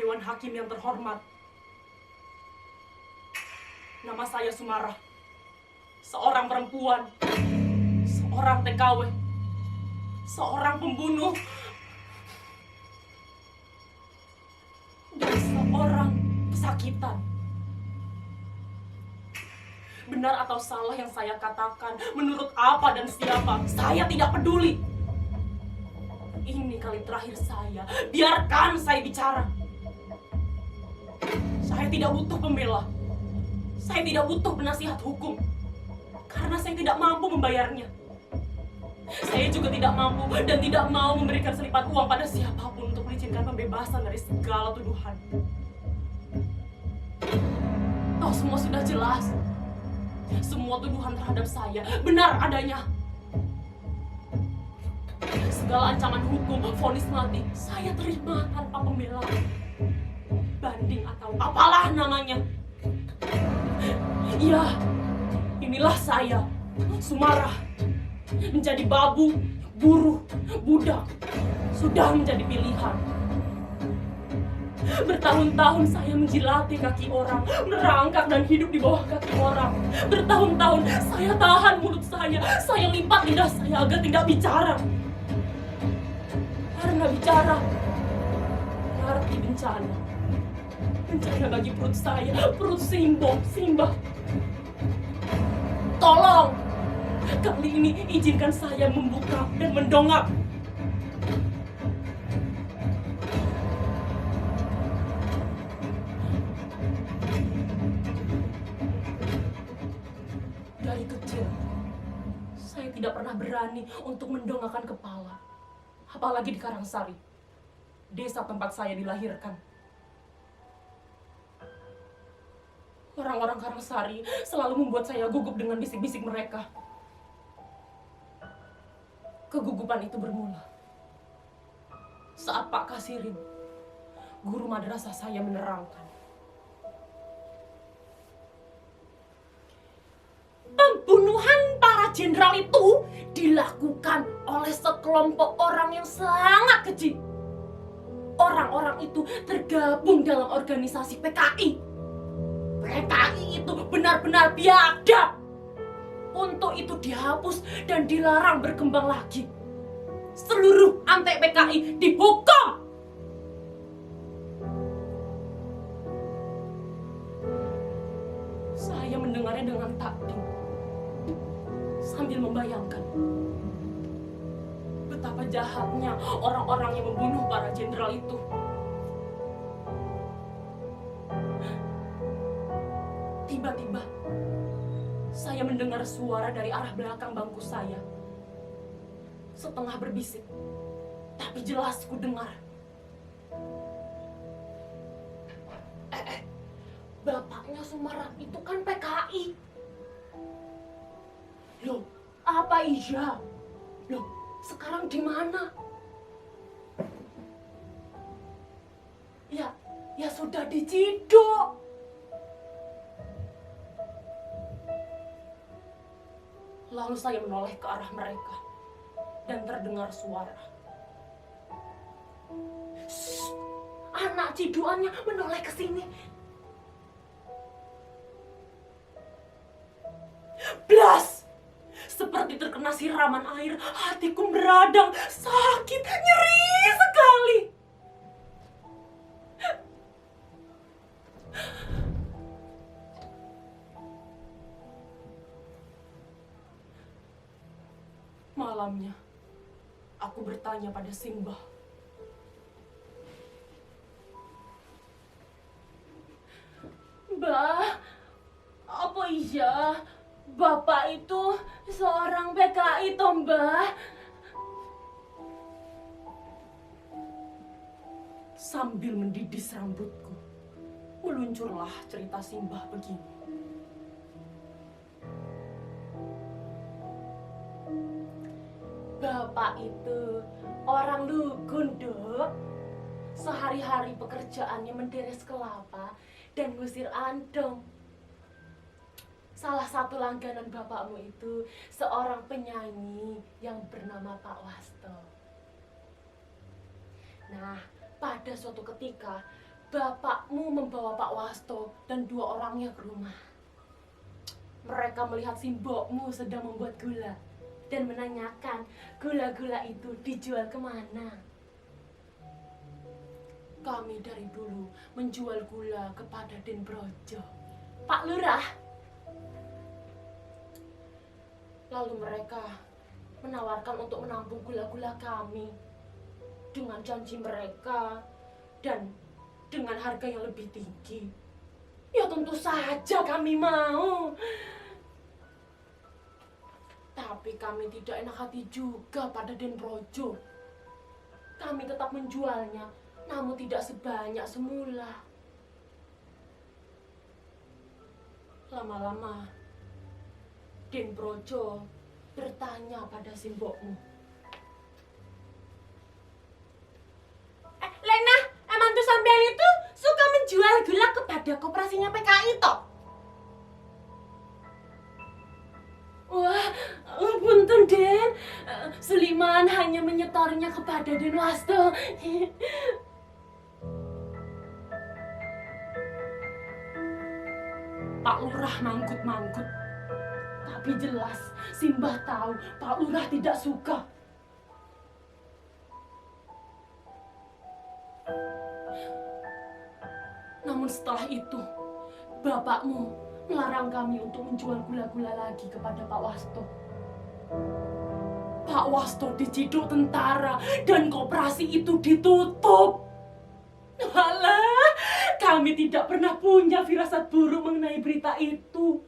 Dewan Hakim yang terhormat. Nama saya Sumarah. Seorang perempuan, seorang TKW, seorang pembunuh, dan seorang pesakitan. Benar atau salah yang saya katakan, menurut apa dan siapa, saya tidak peduli. Ini kali terakhir saya, biarkan saya bicara. Saya tidak butuh pembela. Saya tidak butuh penasihat hukum. Karena saya tidak mampu membayarnya. Saya juga tidak mampu dan tidak mau memberikan selipan uang pada siapapun untuk mengizinkan pembebasan dari segala tuduhan. Toh semua sudah jelas. Semua tuduhan terhadap saya benar adanya. Segala ancaman hukum, vonis mati, saya terima tanpa pembela. Banding atau apalah namanya. Ya, inilah saya, Sumarah. Menjadi babu, buruh, budak, sudah menjadi pilihan. Bertahun-tahun saya menjilati kaki orang, merangkak dan hidup di bawah kaki orang. Bertahun-tahun saya tahan mulut saya lipat lidah saya agar tidak bicara. Karena bicara berarti bencana. Bencana bagi perut saya, perut Simbah. Tolong, kali ini izinkan saya membuka dan mendongak. Dari kecil, saya tidak pernah berani untuk mendongakkan kepala. Apalagi di Karangsari, desa tempat saya dilahirkan. Orang-orang Karangsari selalu membuat saya gugup dengan bisik-bisik mereka. Kegugupan itu bermula saat Pak Kasirin, guru madrasah saya, menerangkan. Pembunuhan para jenderal itu dilakukan oleh sekelompok orang yang sangat keji. Orang-orang itu tergabung dalam organisasi PKI. PKI itu benar-benar biadab. Untuk itu dihapus dan dilarang berkembang lagi. Seluruh antek PKI dihukum. Saya mendengarnya dengan takdim, sambil membayangkan betapa jahatnya orang-orang yang membunuh para jenderal itu. Tiba-tiba saya mendengar suara dari arah belakang bangku saya. Setengah berbisik, tapi jelas ku dengar. Bapaknya Sumarah itu kan PKI. Loh, apa iya? Loh, sekarang di mana? Ya sudah diciduk. Lalu saya menoleh ke arah mereka dan terdengar suara. Shh, anak ciduannya menoleh ke sini. Blas! Seperti terkena siraman air, hatiku meradang, sakit, nyeri sekali. Malamnya, aku bertanya pada Simbah. Mbah, apa iya Bapak itu seorang PKI toh, Mbah? Sambil mendidis rambutku, meluncurlah cerita Simbah begini. Bapak itu orang lugun, Dok. Sehari-hari pekerjaannya menderes kelapa dan ngusir andong. Salah satu langganan bapakmu itu seorang penyanyi yang bernama Pak Wasto. Nah, pada suatu ketika bapakmu membawa Pak Wasto dan 2 orangnya ke rumah. Mereka melihat simbokmu sedang membuat gula dan menanyakan gula-gula itu dijual kemana. Kami dari dulu menjual gula kepada Den Brojo, Pak Lurah. Lalu mereka menawarkan untuk menampung gula-gula kami dengan janji mereka dan dengan harga yang lebih tinggi. Ya tentu saja kami mau. Tapi kami tidak enak hati juga pada Den Brojo. Kami tetap menjualnya, namun tidak sebanyak semula. Lama-lama, Den Brojo bertanya pada simbokmu. Lena, emang tuh sampean itu suka menjual gula kepada koperasinya PKI toh? Wah, punten Den, Suliman hanya menyetornya kepada Den Wasto. Pak Lurah manggut-manggut. Tapi jelas, Simbah tahu Pak Lurah tidak suka. Namun setelah itu, bapakmu melarang kami untuk menjual gula-gula lagi kepada Pak Wasto. Pak Wasto diciduk tentara dan koperasi itu ditutup. Alah, kami tidak pernah punya firasat buruk mengenai berita itu.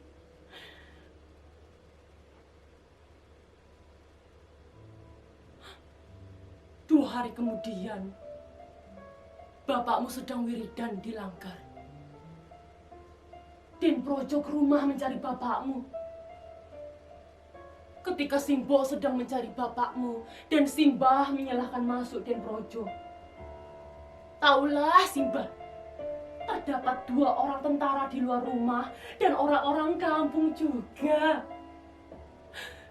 Dua hari kemudian, bapakmu sedang wiridan di Langgar. Den Brojo ke rumah mencari bapakmu. Ketika Simbo sedang mencari bapakmu dan Simbah menyalahkan masuk Den Brojo. Taulah Simbah, terdapat 2 orang tentara di luar rumah dan orang-orang kampung juga.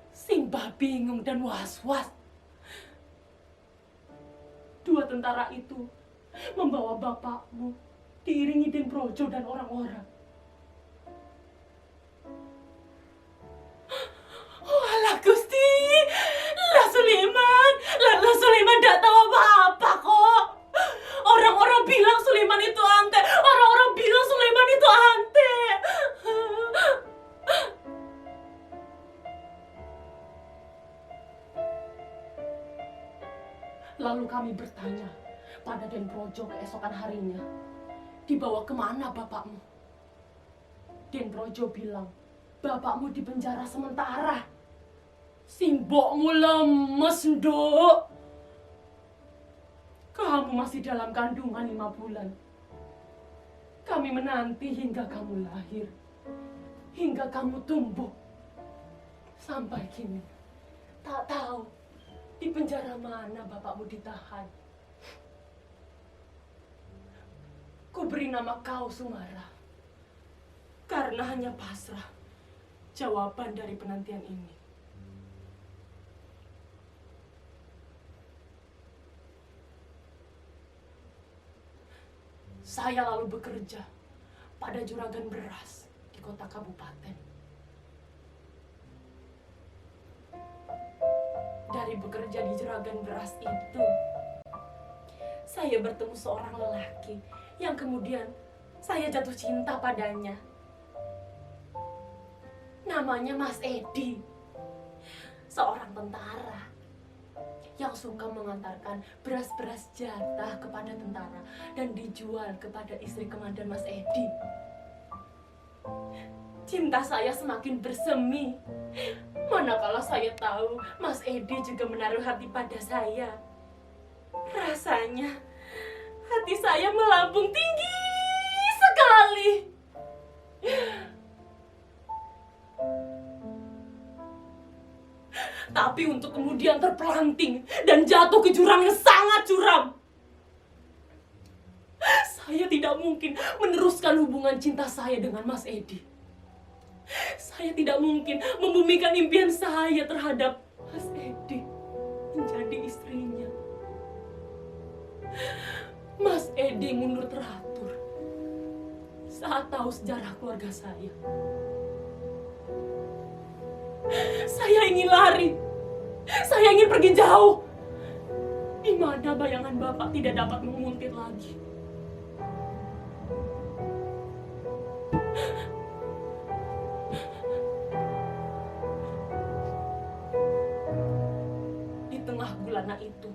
Simbah bingung dan was-was. 2 tentara itu membawa bapakmu diiringi Den Brojo dan orang-orang. Walah Gusti, lah Suliman tidak tahu apa-apa kok. Orang-orang bilang Suliman itu ante. Orang-orang bilang Suliman itu ante. Lalu kami bertanya pada Den Brojo keesokan harinya, dibawa kemana bapakmu? Den Brojo bilang, bapakmu di penjara sementara. Simbokmu lemes, Nduk. Kamu masih dalam kandungan 5 bulan. Kami menanti hingga kamu lahir, hingga kamu tumbuh. Sampai kini, tak tahu di penjara mana bapakmu ditahan. Ku beri nama kau Sumara, karena hanya pasrah jawaban dari penantian ini. Saya lalu bekerja pada juragan beras di kota kabupaten. Dari bekerja di juragan beras itu, saya bertemu seorang lelaki yang kemudian saya jatuh cinta padanya. Namanya Mas Edi, seorang tentara yang suka mengantarkan beras-beras jatah kepada tentara dan dijual kepada istri komandan Mas Edi. Cinta saya semakin bersemi, manakala saya tahu Mas Edi juga menaruh hati pada saya. Rasanya hati saya melambung tinggi sekali. Tapi untuk kemudian terpelanting dan jatuh ke jurang yang sangat curam. Saya tidak mungkin meneruskan hubungan cinta saya dengan Mas Edi. Saya tidak mungkin membumikan impian saya terhadap Mas Edi menjadi istrinya. Mas Edi mundur teratur saat tahu sejarah keluarga saya. Saya ingin lari. Saya ingin pergi jauh. Di mana bayangan Bapak tidak dapat menguntit lagi. Di tengah gulana itu,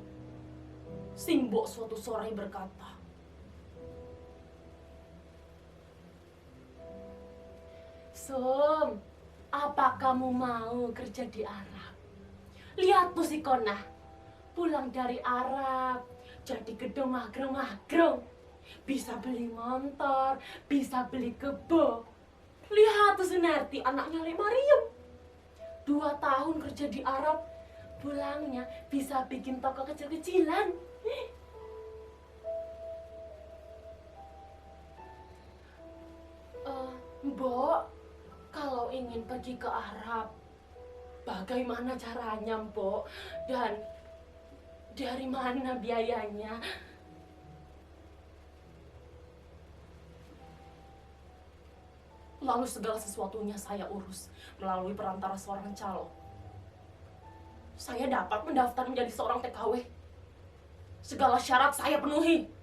Simbo suatu sore berkata, "Som, apa kamu mau kerja di Arab? Lihat tuh si Konah, pulang dari Arab, jadi gedung magrong-magrong. Bisa beli motor, bisa beli kebo. Lihat tuh Sunarti, anaknya Le Mariam. 2 tahun kerja di Arab, pulangnya bisa bikin toko kecil-kecilan." Mbok, kalau ingin pergi ke Arab, bagaimana caranya, Mbok? Dan dari mana biayanya? Lalu segala sesuatunya saya urus melalui perantara seorang calo. Saya dapat mendaftar menjadi seorang TKW. Segala syarat saya penuhi.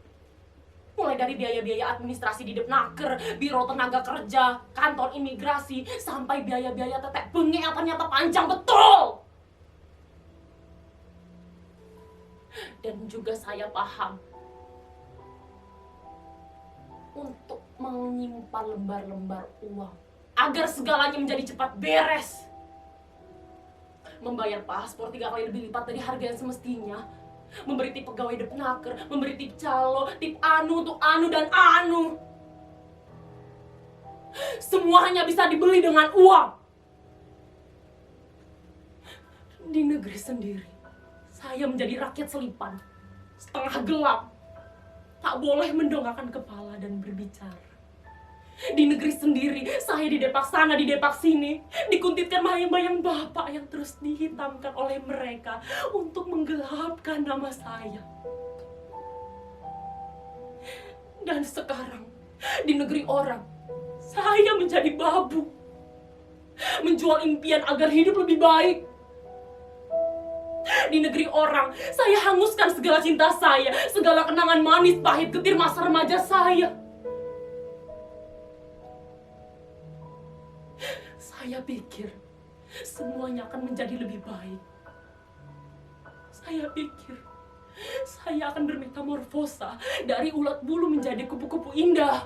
Mulai dari biaya-biaya administrasi di Depnaker, Biro Tenaga Kerja, kantor imigrasi, sampai biaya-biaya tetek bengek yang ternyata panjang betul. Dan juga saya paham untuk menyimpan lembar-lembar uang agar segalanya menjadi cepat beres. Membayar paspor 3 kali lebih lipat dari harga yang semestinya. Memberi tip pegawai Depnaker, memberi tip calo, tip anu untuk anu dan anu. Semuanya bisa dibeli dengan uang. Di negeri sendiri, saya menjadi rakyat selipan, setengah gelap. Tak boleh mendongakkan kepala dan berbicara. Di negeri sendiri, saya didepak sana, didepak sini. Dikuntitkan bayang-bayang Bapak yang terus dihitamkan oleh mereka untuk menggelapkan nama saya. Dan sekarang, di negeri orang, saya menjadi babu. Menjual impian agar hidup lebih baik. Di negeri orang, saya hanguskan segala cinta saya, segala kenangan manis, pahit, getir masa remaja saya. Saya pikir semuanya akan menjadi lebih baik. Saya pikir saya akan bermetamorfosa dari ulat bulu menjadi kupu-kupu indah.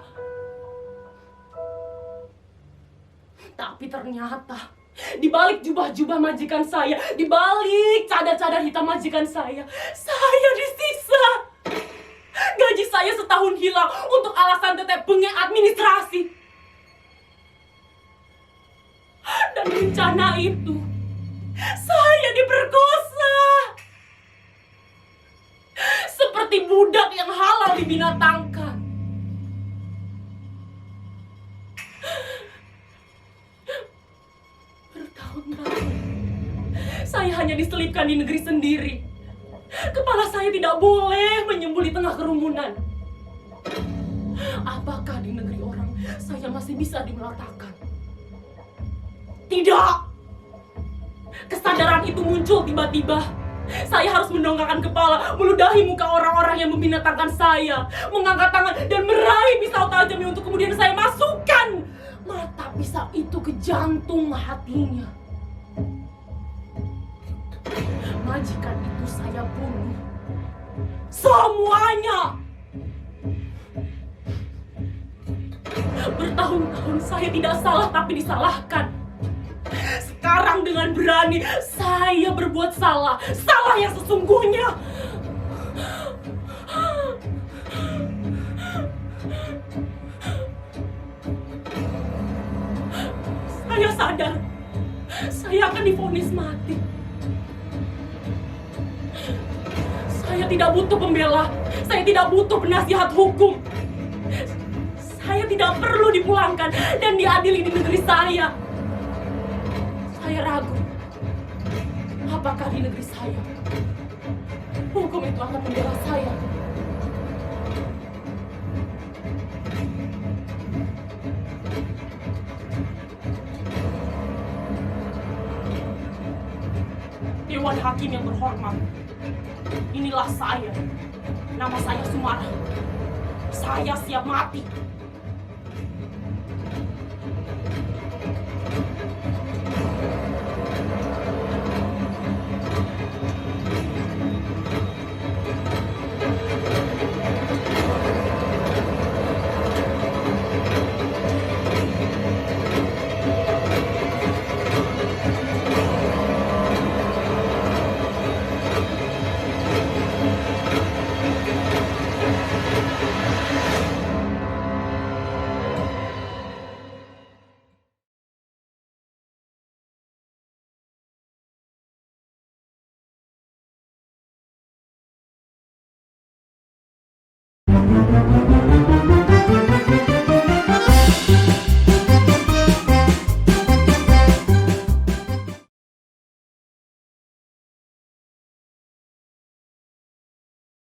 Tapi ternyata di balik jubah-jubah majikan saya, di balik cadar-cadar hitam majikan saya disiksa. Gaji saya setahun hilang untuk alasan tetek bengek administrasi. Dan bencana itu, saya diperkosa. Seperti budak yang halal dibinatangkan. Bertahun-tahun, saya hanya diselipkan di negeri sendiri. Kepala saya tidak boleh menyembul di tengah kerumunan. Apakah di negeri orang saya masih bisa dimelatakan? Tidak! Kesadaran itu muncul tiba-tiba. Saya harus mendongakkan kepala, meludahi muka orang-orang yang membinatangkan saya, mengangkat tangan dan meraih pisau tajam untuk kemudian saya masukkan mata pisau itu ke jantung hatinya. Majikan itu saya bunuh. Semuanya! Bertahun-tahun saya tidak salah tapi disalahkan. Sekarang dengan berani saya berbuat salah, salah yang sesungguhnya. Saya sadar saya akan divonis mati. Saya tidak butuh pembela, saya tidak butuh penasihat hukum. Saya tidak perlu dipulangkan dan diadili di negeri saya. Saya ragu, apakah di negeri saya hukum itu akan membela saya? Wahai hakim yang terhormat, inilah saya. Nama saya Sumara. Saya siap mati